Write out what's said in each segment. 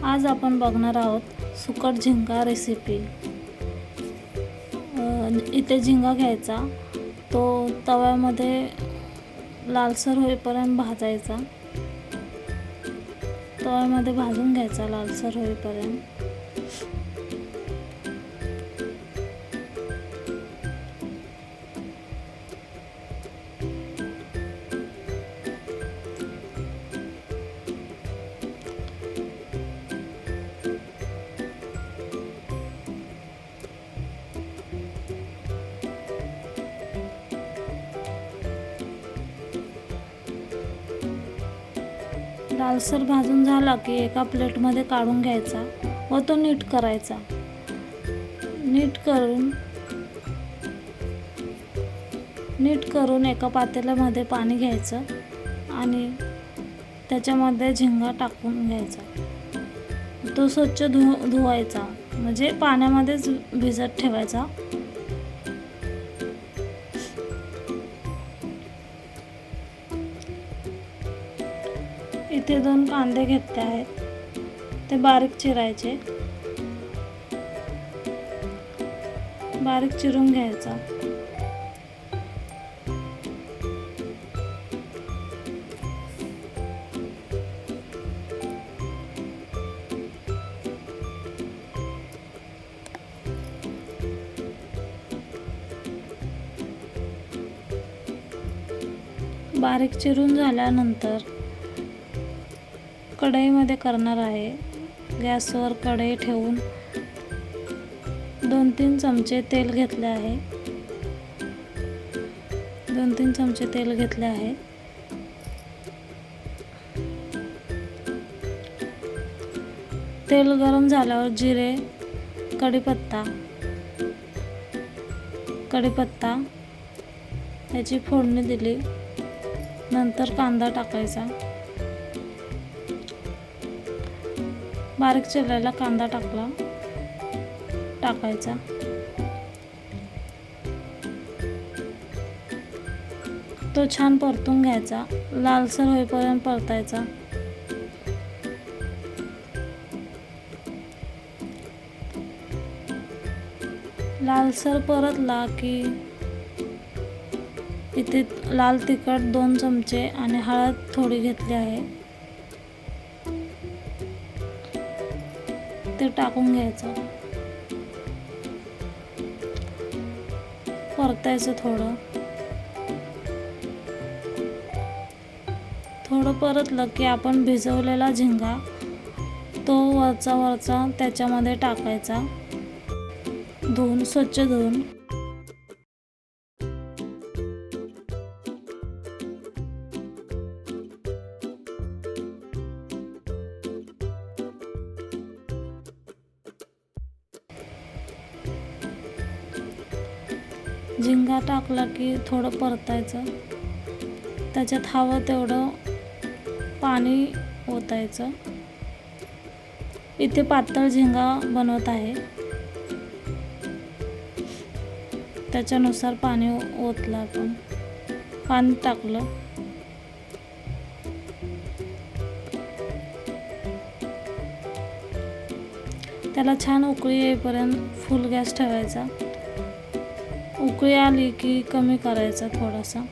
आज आपण बघणार आहोत सुकट झिंगा रेसिपी। इथे झिंगा घ्यायचा, तो तव्यामध्ये लालसर होईपर्यंत भाजायचा। तव्यामध्ये भाजून घ्यायचा लालसर होईपर्यंत। लालसर भाजून झाला की एका प्लेटमध्ये काढून घ्यायचा व तो नीट करायचा। नीट करून एका पातेल्यामध्ये पाणी घ्यायचं आणि त्याच्यामध्ये झिंगा टाकून घ्यायचा। तो स्वच्छ धुवायचा, म्हणजे पाण्यामध्येच भिजत ठेवायचा। इथे 2 कांदे घेतले आहेत, ते बारीक चिरायचे। बारीक चिरून घ्यायचा। बारीक चिरून झाल्यानंतर कढईमध्ये करणार आहे। गॅसवर कढई ठेवून 2-3 चमचे तेल घेतले आहे। 2-3 चमचे तेल घेतले आहे। तेल गरम झाल्यावर जिरे, कढीपत्ता याची फोडणी दिली। नंतर कांदा टाकायचा। बारीक चिरलेला कांदा टाकायचा। तो छान परतून घ्यायचा, लालसर होईपर्यंत परतायचा। लालसर परतला की इथे लाल तिखट 2 चमचे आणि हळद थोडी घेतली आहे, ते टाकून घ्यायचं। परतायचं थोडं परतलं की आपण भिजवलेला झिंगा तो वरचा त्याच्यामध्ये टाकायचा, स्वच्छ धुवून। झिंगा टाकला की थोडं परतायचं, त्याच्यात हवं तेवढं पाणी ओतायचं। इथे पातळ झिंगा बनवत आहे, त्याच्यानुसार पाणी ओतलं आपण, पाणी टाकलं। त्याला छान उकळी येईपर्यंत फुल गॅस ठेवायचा। उकळी आली की कमी करायचा थोडासा।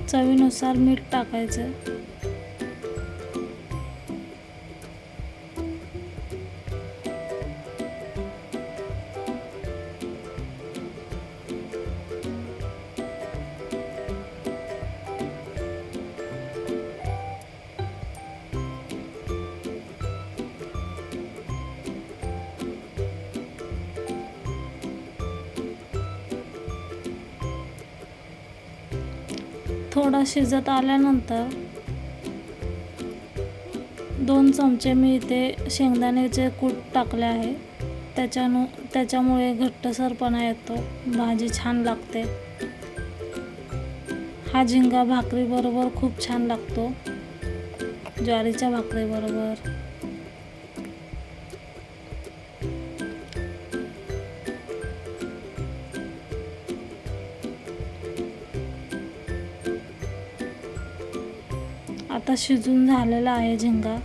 चवीनुसार मीठ टाकायचं। थोडा शिजत आल्यानंतर 2 चमचे मी इथे शेंगदाण्याचे कूट टाकले आहे। त्याच्यामुळे घट्टसरपणा येतो, भाजी छान लागते। हा झिंगा भाकरी बरोबर खूप छान लागतो। ज्वारीच्या भाकरीबरोबर. आता शिजून झालेला आहे झिंगा.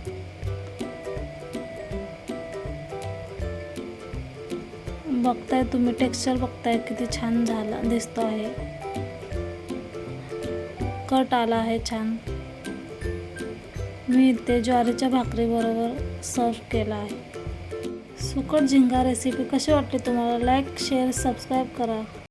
बघताय तुम्ही, टेक्स्चर बघताय किती छान झाला दिसतो आहे. कट आला आहे छान. मी इथे ज्वारीच्या भाकरीबरोबर सर्व केला आहे. सुकट झिंगा रेसिपी कशी वाटली तुम्हाला? लाईक, शेअर, सबस्क्राईब करा.